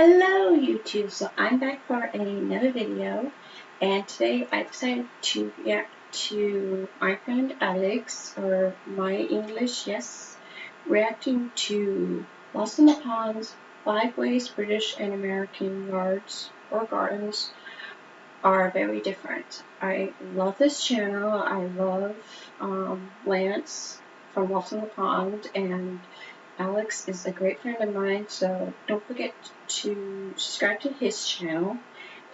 Hello YouTube, so I'm back for another video, and today I decided to react to my friend Alex, or my English, yes, reacting to Lost in the Pond's 5 ways British and American yards or gardens are very different. I love this channel. I love Lance from Lost in the Pond, and Alex is a great friend of mine, so don't forget to subscribe to his channel.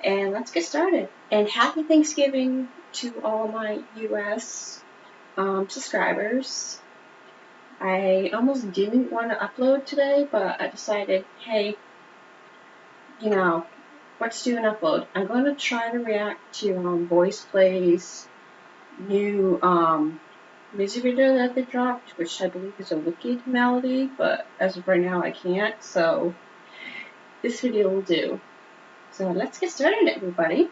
And let's get started. And happy Thanksgiving to all my US subscribers. I almost didn't want to upload today, but I decided, hey, let's do an upload. I'm going to try to react to Voice Play's new music video that they dropped, which I believe is a Wicked melody, but as of right now I can't, so this video will do. So let's get started, everybody.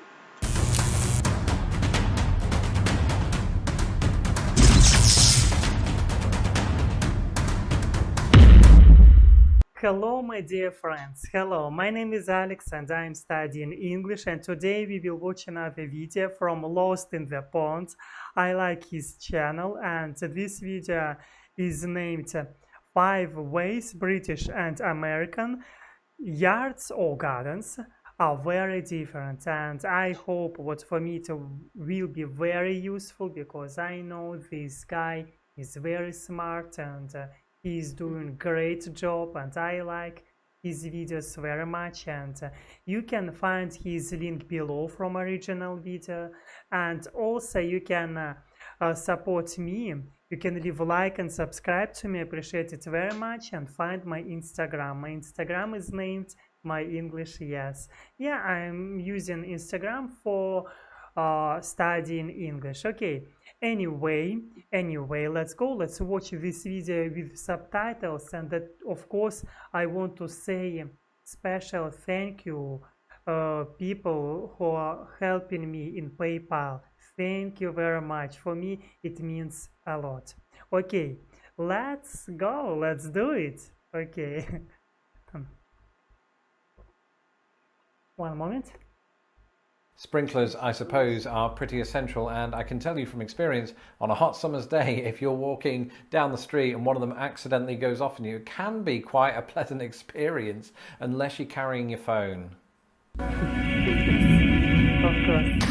Hello, my dear friends. Hello, my name is Alex and I'm studying English, and today we will watch another video from Lost in the Pond. I like his channel, and this video is named 5 ways British and American yards or gardens are very different, and I hope what for me it will be very useful, because I know this guy is very smart and he's doing great job, and I like his videos very much. And you can find his link below from original video, and also you can support me. You can leave a like and subscribe to me, appreciate it very much, and find my Instagram. My Instagram is named My English Yes. Yeah, I'm using Instagram for studying English. Okay, anyway, let's go. Let's watch this video with subtitles. And that, of course, I want to say special thank you people who are helping me in PayPal. Thank you very much. For me it means a lot. Okay, let's go, let's do it. Okay. One moment. Sprinklers, I suppose, are pretty essential, and I can tell you from experience, on a hot summer's day, if you're walking down the street and one of them accidentally goes off on you, it can be quite a pleasant experience, unless you're carrying your phone. Of course.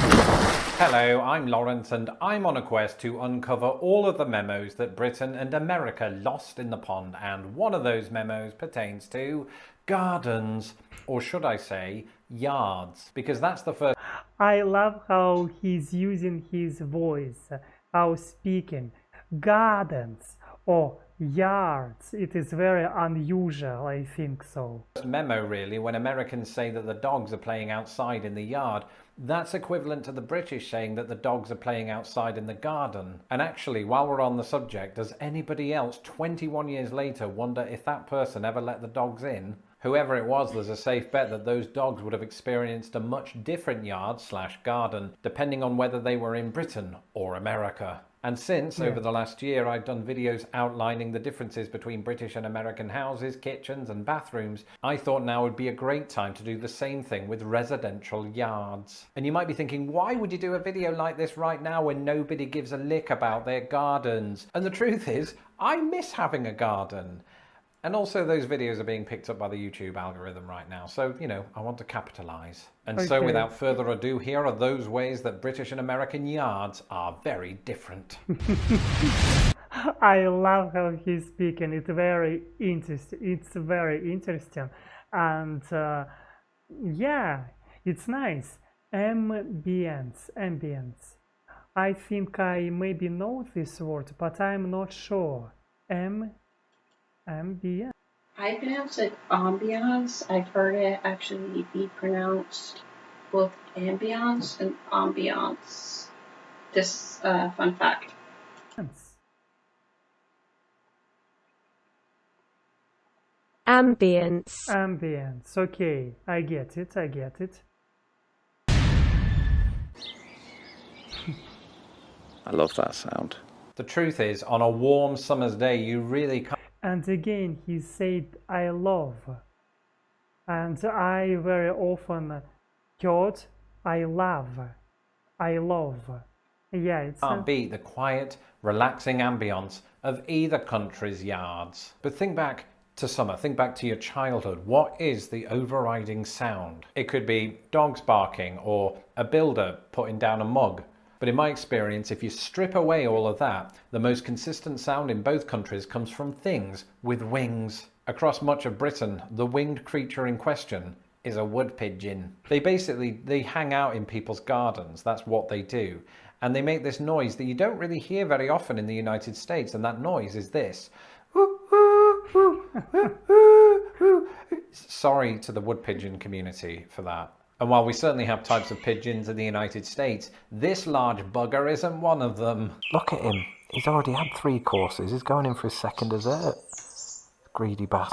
Hello, I'm Lawrence, and I'm on a quest to uncover all of the memos that Britain and America lost in the pond, and one of those memos pertains to gardens, or should I say, yards, because that's the first. I love how he's using his voice, how speaking. Gardens or yards, it is very unusual, I think so. Memo, really, when Americans say that the dogs are playing outside in the yard, that's equivalent to the British saying that the dogs are playing outside in the garden. And actually, while we're on the subject, does anybody else 21 years later wonder if that person ever let the dogs in? Whoever it was, there's a safe bet that those dogs would have experienced a much different yard/garden, depending on whether they were in Britain or America. And since, over the last year, I've done videos outlining the differences between British and American houses, kitchens and bathrooms, I thought now would be a great time to do the same thing with residential yards. And you might be thinking, why would you do a video like this right now when nobody gives a lick about their gardens? And the truth is, I miss having a garden. And also those videos are being picked up by the YouTube algorithm right now. So, I want to capitalize. And so without further ado, here are those ways that British and American yards are very different. I love how he's speaking. It's very interesting. It's very interesting. And yeah, it's nice. Ambience. I think I maybe know this word, but I'm not sure. Ambience. I pronounce it ambiance. I've heard it actually be pronounced both ambiance and ambiance. Just fun fact. Ambience. Okay, I get it. I love that sound. The truth is, on a warm summer's day, you really can't. And again, he said, I love. And I very often heard I love. Yeah, it's Can't beat the quiet, relaxing ambience of either country's yards. But think back to summer, think back to your childhood. What is the overriding sound? It could be dogs barking or a builder putting down a mug. But in my experience, if you strip away all of that, the most consistent sound in both countries comes from things with wings. Across much of Britain, the winged creature in question is a wood pigeon. They hang out in people's gardens. That's what they do. And they make this noise that you don't really hear very often in the United States. And that noise is this. Sorry to the wood pigeon community for that. And while we certainly have types of pigeons in the United States, this large bugger isn't one of them. Look at him. He's already had 3 courses. He's going in for his second dessert. Greedy bastard.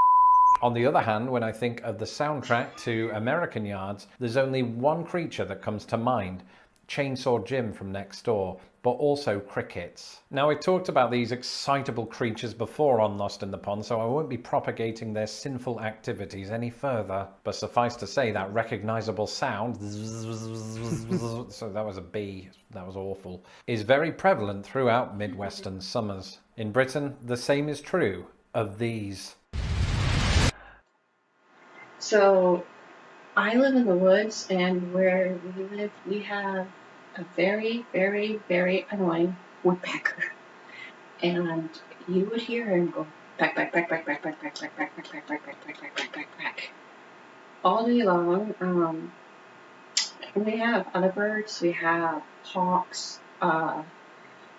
On the other hand, when I think of the soundtrack to American Yards, there's only one creature that comes to mind. Chainsaw Jim from next door, but also crickets. Now, I talked about these excitable creatures before on Lost in the Pond, so I won't be propagating their sinful activities any further. But suffice to say, that recognizable sound, so that was a B, that was awful, is very prevalent throughout Midwestern summers. In Britain, the same is true of these. So I live in the woods, and where we live, we have a very, very, very annoying woodpecker. And you would hear him go peck, peck, peck, peck, peck, peck, peck, peck, peck, peck, peck, peck, peck, peck, peck, peck, peck, peck, all day long. And we have other birds. We have hawks,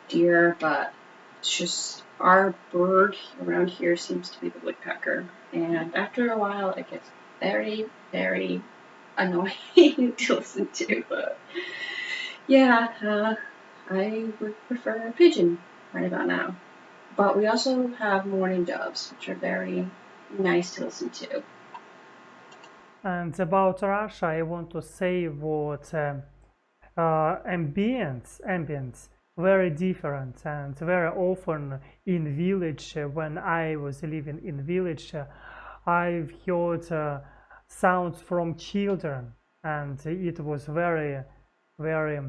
deer, but it's just our bird around here seems to be the woodpecker. And after a while, it gets very, very annoying to listen to. But yeah, I would prefer a pigeon right about now. But we also have mourning doves, which are very nice to listen to. And about Russia, I want to say what ambience very different, and very often in village, when I was living in village, I've heard sounds from children, and it was very, very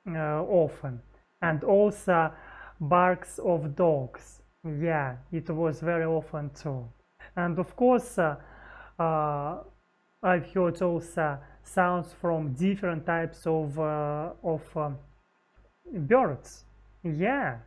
often. And also barks of dogs. Yeah, it was very often too. And of course, I've heard also sounds from different types of birds. Yeah.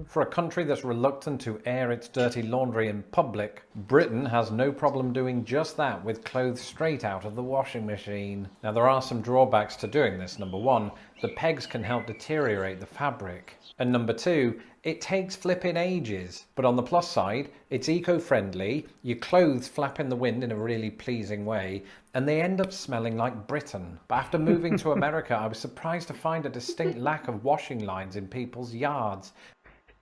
For a country that's reluctant to air its dirty laundry in public, Britain has no problem doing just that with clothes straight out of the washing machine. Now, there are some drawbacks to doing this. Number one, the pegs can help deteriorate the fabric. And number two, it takes flipping ages. But on the plus side, it's eco-friendly, your clothes flap in the wind in a really pleasing way, and they end up smelling like Britain. But after moving to America, I was surprised to find a distinct lack of washing lines in people's yards.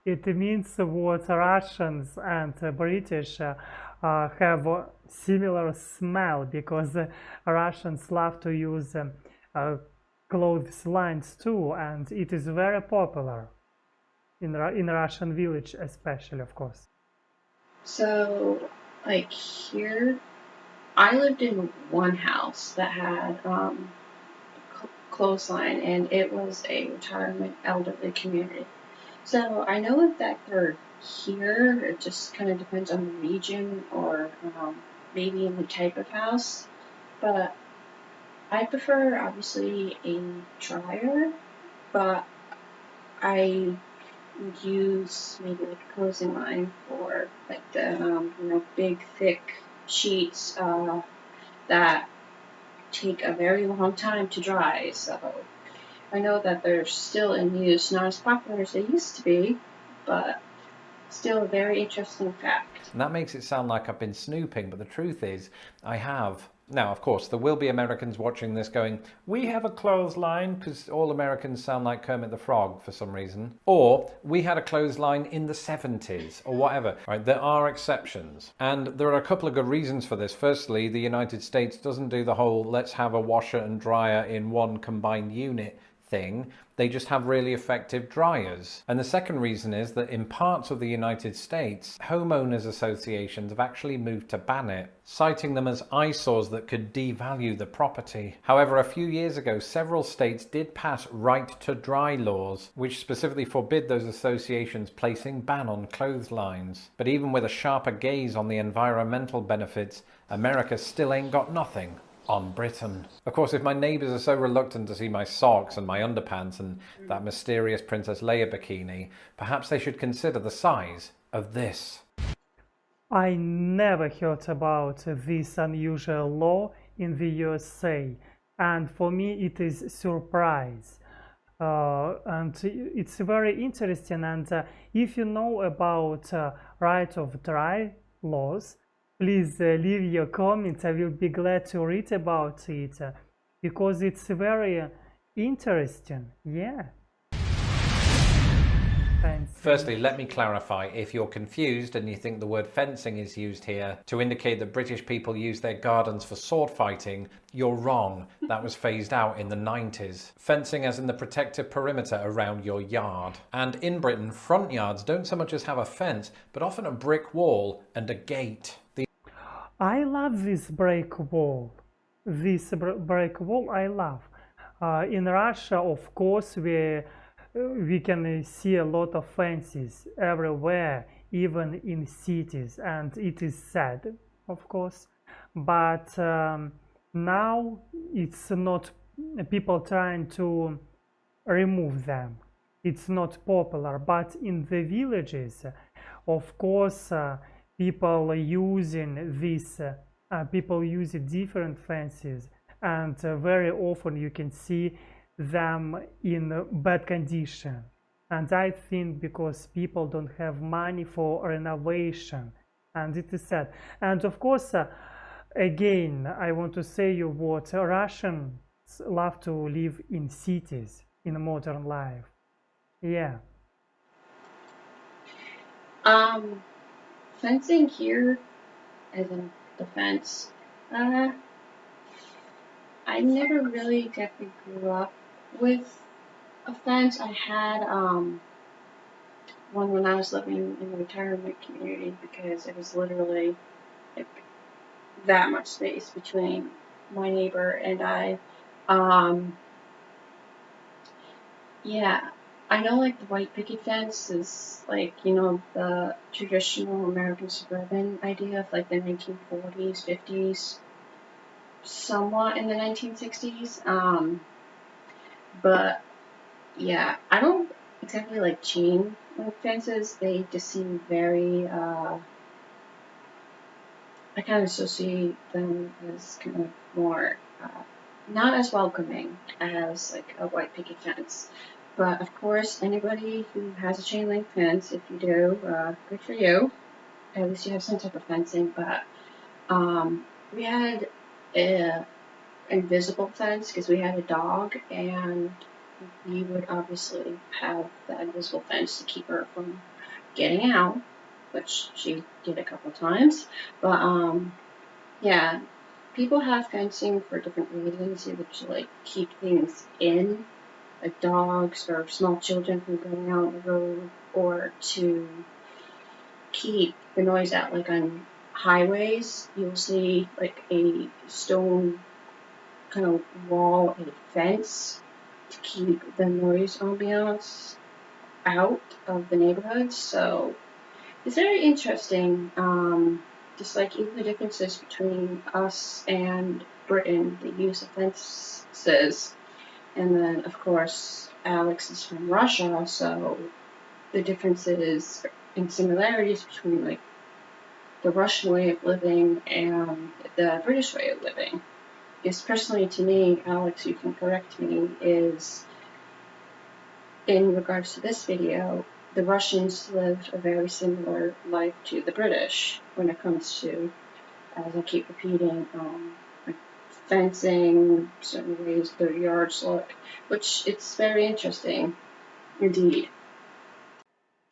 It means what Russians and British have a similar smell, because Russians love to use clothes lines too, and it is very popular in Russian village, especially, of course. So, like here, I lived in one house that had clothesline, and it was a retirement elderly community. So I know that they're here. It just kind of depends on the region, or maybe in the type of house. But I prefer obviously a dryer, but I would use maybe like a clothing line for like the big thick sheets that take a very long time to dry. So I know that they're still in use, not as popular as they used to be, but still a very interesting fact. And that makes it sound like I've been snooping, but the truth is, I have. Now, of course, there will be Americans watching this going, we have a clothesline, because all Americans sound like Kermit the Frog for some reason. Or, we had a clothesline in the 70s, or whatever. Right, there are exceptions. And there are a couple of good reasons for this. Firstly, the United States doesn't do the whole let's have a washer and dryer in one combined unit thing. They just have really effective dryers. And the second reason is that in parts of the United States, homeowners associations have actually moved to ban it, citing them as eyesores that could devalue the property. However, a few years ago, several states did pass right to dry laws, which specifically forbid those associations placing ban on clotheslines. But even with a sharper gaze on the environmental benefits, America still ain't got nothing on Britain. Of course, if my neighbours are so reluctant to see my socks and my underpants and that mysterious Princess Leia bikini, perhaps they should consider the size of this. I never heard about this unusual law in the USA, and for me it is a surprise. And it's very interesting, and if you know about right of dry laws, please leave your comments. I will be glad to read about it because it's very interesting. Yeah. Thanks. Firstly, let me clarify, if you're confused and you think the word fencing is used here to indicate that British people use their gardens for sword fighting, you're wrong. That was phased out in the 90s. Fencing as in the protective perimeter around your yard. And in Britain, front yards don't so much as have a fence, but often a brick wall and a gate. I love this brick wall. This brick wall I love. In Russia, of course, we can see a lot of fences everywhere, even in cities, and it is sad, of course. But now it's not people trying to remove them. It's not popular. But in the villages, of course, people using this. People use different fences, and very often you can see them in bad condition. And I think because people don't have money for renovation, and it is sad. And of course, again, I want to say you what Russians love to live in cities in modern life. Yeah. Fencing here, as in the fence, I never really exactly grew up with a fence. I had one when I was living in the retirement community because it was literally like that much space between my neighbor and I. Yeah, I know like the white picket fence is like, you know, the traditional American suburban idea of like the 1940s, 50s, somewhat in the 1960s. But yeah, I don't exactly like chain link fences. They just seem very, I kind of associate them as kind of more, not as welcoming as like a white picket fence. But of course, anybody who has a chain link fence, if you do, good for you. At least you have some type of fencing. But we had a invisible fence because we had a dog, and we would obviously have the invisible fence to keep her from getting out, which she did a couple times. But yeah, people have fencing for different reasons, either to like keep things in, like dogs or small children from going out on the road, or to keep the noise out. Like on highways, you'll see like a stone kind of wall and fence to keep the noise ambiance out of the neighborhoods. So it's very interesting. Just like even the differences between us and Britain, the use of fences. And then, of course, Alex is from Russia, so the differences and similarities between like the Russian way of living and the British way of living is personally to me, Alex, you can correct me, is in regards to this video, the Russians lived a very similar life to the British when it comes to, as I keep repeating, like fencing, certain ways their yards look, which it's very interesting indeed.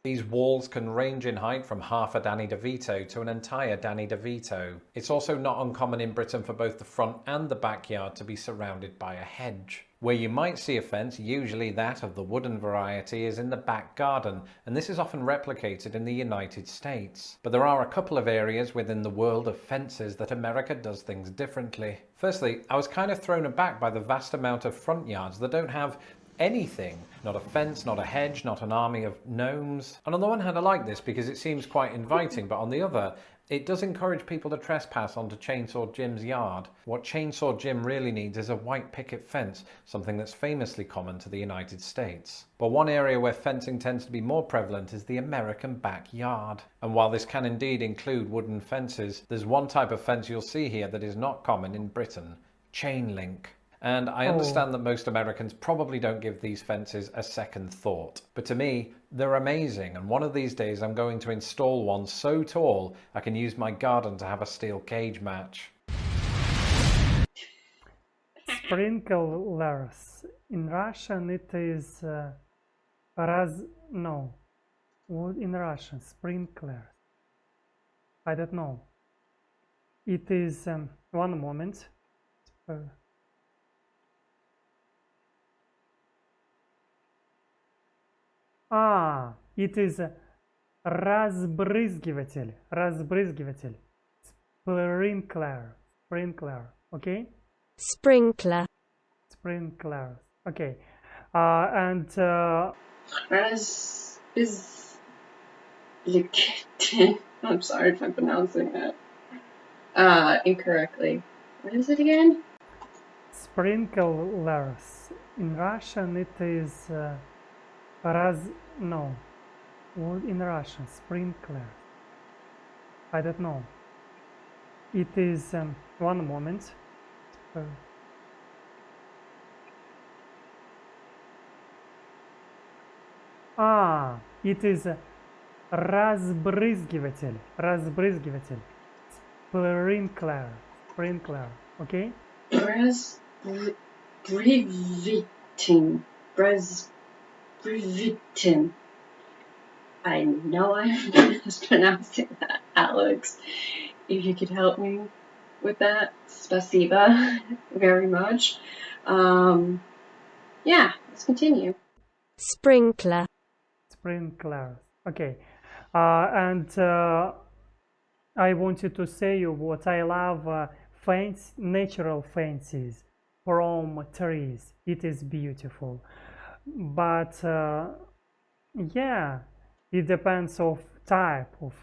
These walls can range in height from half a Danny DeVito to an entire Danny DeVito. It's also not uncommon in Britain for both the front and the backyard to be surrounded by a hedge. Where you might see a fence, usually that of the wooden variety, is in the back garden, and this is often replicated in the United States. But there are a couple of areas within the world of fences that America does things differently. Firstly, I was kind of thrown aback by the vast amount of front yards that don't have anything. Not a fence, not a hedge, not an army of gnomes. And on the one hand, I like this because it seems quite inviting, but on the other, it does encourage people to trespass onto Chainsaw Jim's yard. What Chainsaw Jim really needs is a white picket fence, something that's famously common to the United States. But one area where fencing tends to be more prevalent is the American backyard. And while this can indeed include wooden fences, there's one type of fence you'll see here that is not common in Britain: chain link. And I understand that most Americans probably don't give these fences a second thought. But to me, they're amazing, and one of these days I'm going to install one so tall I can use my garden to have a steel cage match. Sprinklers. In Russian it is no. What in Russian? Sprinklers. I don't know. It is one moment. It is разбрызгиватель. Разбрызгиватель. Sprinkler. Okay? Sprinkler. Sprinkler. Okay. And I'm sorry if I'm pronouncing that incorrectly. What is it again? Sprinklers. In Russian it is no. What in Russian? Sprinkler. I don't know. It is one moment. It is разбрызгиватель. Разбрызгиватель. Sprinkler. Okay? Brevitin. I know I'm mispronouncing that, Alex. If you could help me with that, spasiba very much. Yeah, let's continue. Sprinkler. Okay. And I wanted to say you what I love natural fences from trees. It is beautiful. But yeah, it depends of type of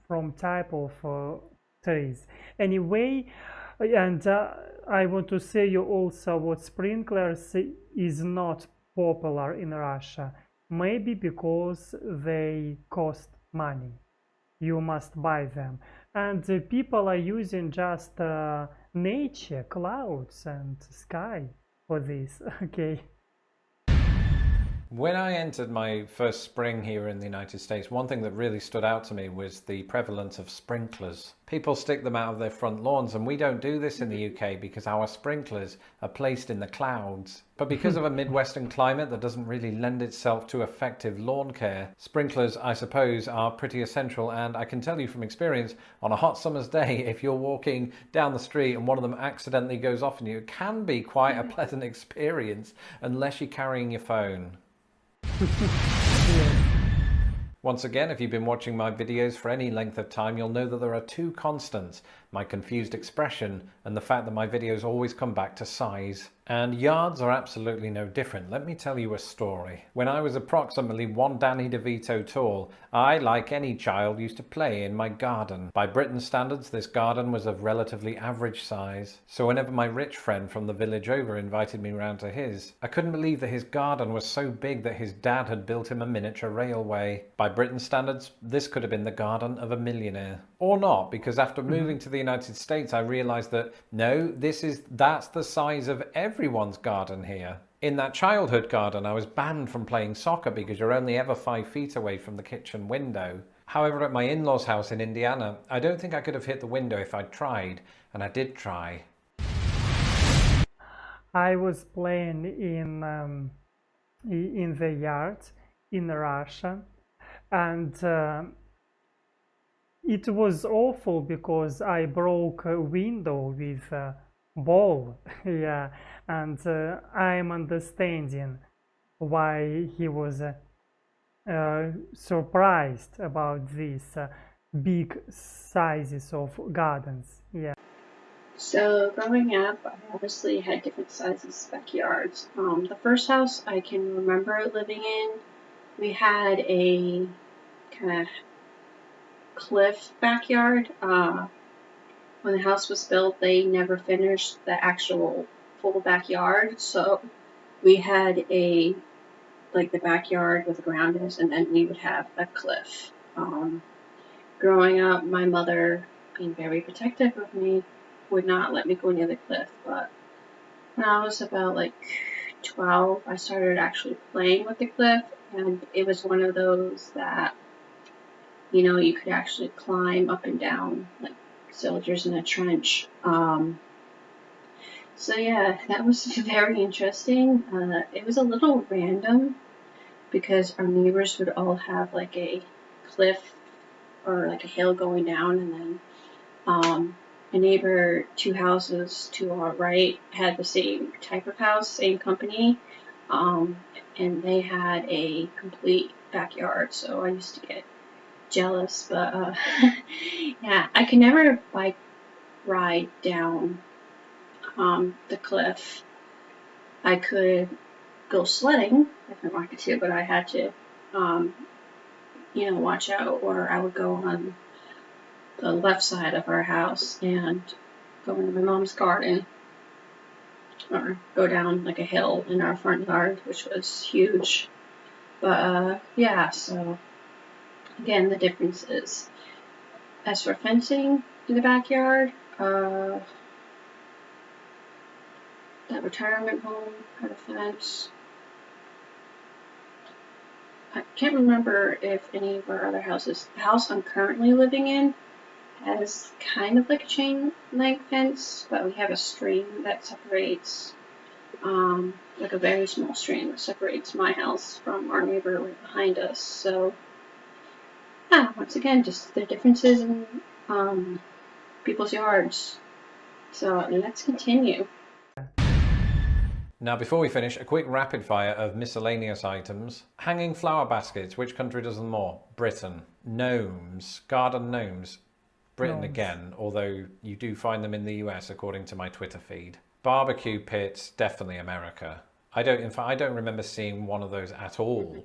from type of trees. Anyway, and I want to say you also what sprinklers is not popular in Russia. Maybe because they cost money. You must buy them, and people are using just nature, clouds and sky for this. Okay. When I entered my first spring here in the United States, one thing that really stood out to me was the prevalence of sprinklers. People stick them out of their front lawns, and we don't do this in the UK because our sprinklers are placed in the clouds. But because of a Midwestern climate that doesn't really lend itself to effective lawn care, sprinklers, I suppose, are pretty essential. And I can tell you from experience, on a hot summer's day, if you're walking down the street and one of them accidentally goes off on you, it can be quite a pleasant experience unless you're carrying your phone. Once again, if you've been watching my videos for any length of time, you'll know that there are two constants: my confused expression and the fact that my videos always come back to size. And yards are absolutely no different. Let me tell you a story. When I was approximately one Danny DeVito tall, I, like any child, used to play in my garden. By Britain's standards, this garden was of relatively average size. So whenever my rich friend from the village over invited me round to his, I couldn't believe that his garden was so big that his dad had built him a miniature railway. By Britain's standards, this could have been the garden of a millionaire. Or not, because after moving to the United States, I realized that no, that's the size of everyone's garden here. In that childhood garden, I was banned from playing soccer because you're only ever 5 feet away from the kitchen window. However, at my in-laws' house in Indiana, I don't think I could have hit the window if I'd tried, and I did try. I was playing in the yard in Russia, and it was awful because I broke a window with a ball. Yeah, and I'm understanding why he was surprised about these big sizes of gardens. Yeah. So growing up, I obviously had different sizes backyards. The first house I can remember living in, we had a kind of cliff backyard. When the house was built, they never finished the actual full backyard, so we had a like the backyard where the ground is, and then we would have a cliff. Growing up, my mother, being very protective of me, would not let me go near the cliff. But when I was about like 12, I started actually playing with the cliff, and it was one of those that, you know, you could actually climb up and down like soldiers in a trench. So yeah, that was very interesting. It was a little random because our neighbors would all have like a cliff or like a hill going down, and then a neighbor 2 houses to our right had the same type of house, same company, and they had a complete backyard. So I used to get jealous, but yeah, I could never bike ride down the cliff. I could go sledding if I wanted to, but I had to, you know, watch out, or I would go on the left side of our house and go into my mom's garden, or go down like a hill in our front yard, which was huge. But yeah, so again, the difference is, as for fencing in the backyard, that retirement home had a fence. I can't remember if any of our other houses, the house I'm currently living in has kind of like a chain link fence, but we have a stream that separates, like a very small stream that separates my house from our neighbor right behind us. So yeah, once again, just the differences in people's yards. So let's continue. Now, before we finish, a quick rapid fire of miscellaneous items. Hanging flower baskets. Which country does them more? Britain. Gnomes. Garden gnomes. Britain again, although you do find them in the US according to my Twitter feed. Barbecue pits, definitely America. In fact, I don't remember seeing one of those at all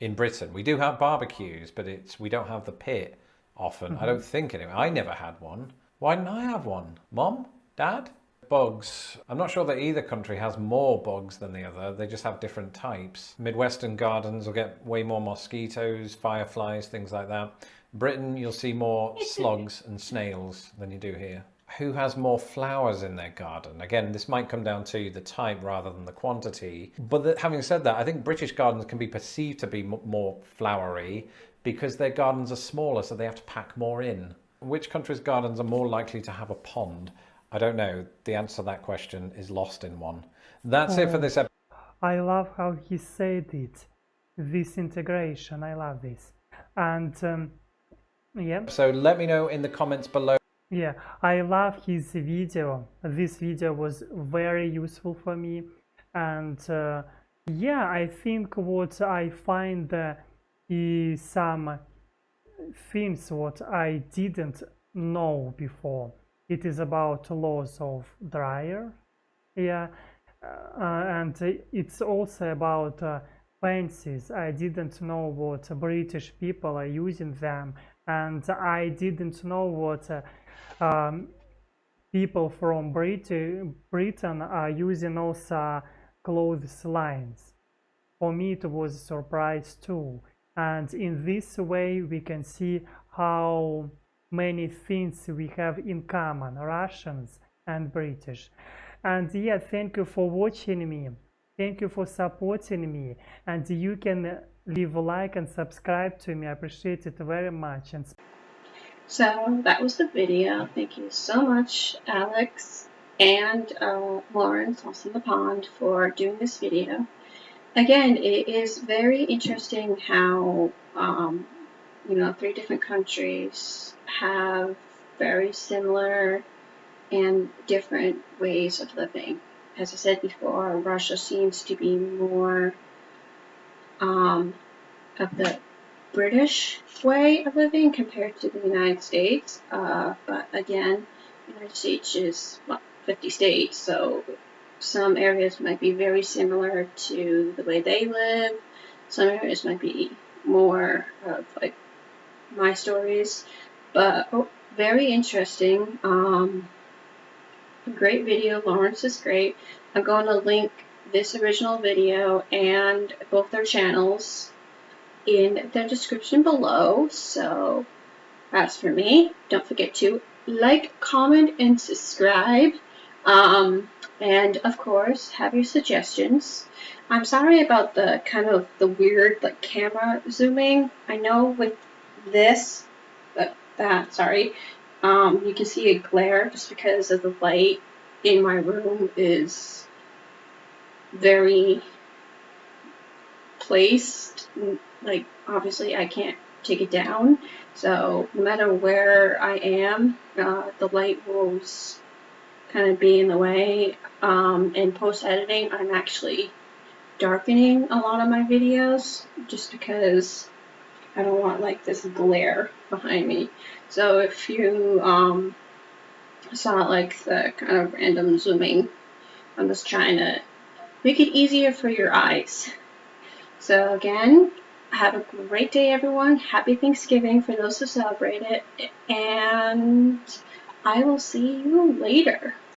in Britain. We do have barbecues, but we don't have the pit often. I don't think anyway. I never had one. Why didn't I have one? Mom? Dad? Bugs. I'm not sure that either country has more bugs than the other. They just have different types. Midwestern gardens will get way more mosquitoes, fireflies, things like that. Britain, you'll see more slugs and snails than you do here. Who has more flowers in their garden? Again, this might come down to the type rather than the quantity. But having said that, I think British gardens can be perceived to be more flowery because their gardens are smaller, so they have to pack more in. Which country's gardens are more likely to have a pond? I don't know. The answer to that question is lost in one. That's it for this episode. I love how he said it. This integration, I love this. And yeah. So let me know in the comments below. Yeah, I love his video. This video was very useful for me. And yeah, I think what I find is some things what I didn't know before. It is about laws of dryer, yeah, and it's also about fences. I didn't know what British people are using them, and I didn't know what people from Britain are using also clothes lines. For me, it was a surprise too, and in this way we can see how many things we have in common, Russians and British. And yeah, thank you for watching me. Thank you for supporting me. And you can leave a like and subscribe to me. I appreciate it very much. And so that was the video. Thank you so much, Alex and Lawrence, also in the pond, for doing this video. again, it is very interesting how, you know, 3 different countries have very similar and different ways of living. As I said before, Russia seems to be more of the British way of living compared to the United States. But again, the United States is 50 states, so some areas might be very similar to the way they live. Some areas might be more of like my stories, but very interesting. Great video. Lawrence is great. I'm going to link this original video and both their channels in the description below. So as for me, don't forget to like, comment, and subscribe. And of course, have your suggestions. I'm sorry about the kind of the weird like camera zooming. I know with this, sorry, you can see a glare just because of the light in my room is very placed. Like, obviously I can't take it down, so no matter where I am, the light will kind of be in the way. In post-editing, I'm actually darkening a lot of my videos just because I don't want like this glare behind me. So if you saw like the kind of random zooming, I'm just trying to make it easier for your eyes. So again, have a great day, everyone. Happy Thanksgiving for those who celebrate it, and I will see you later.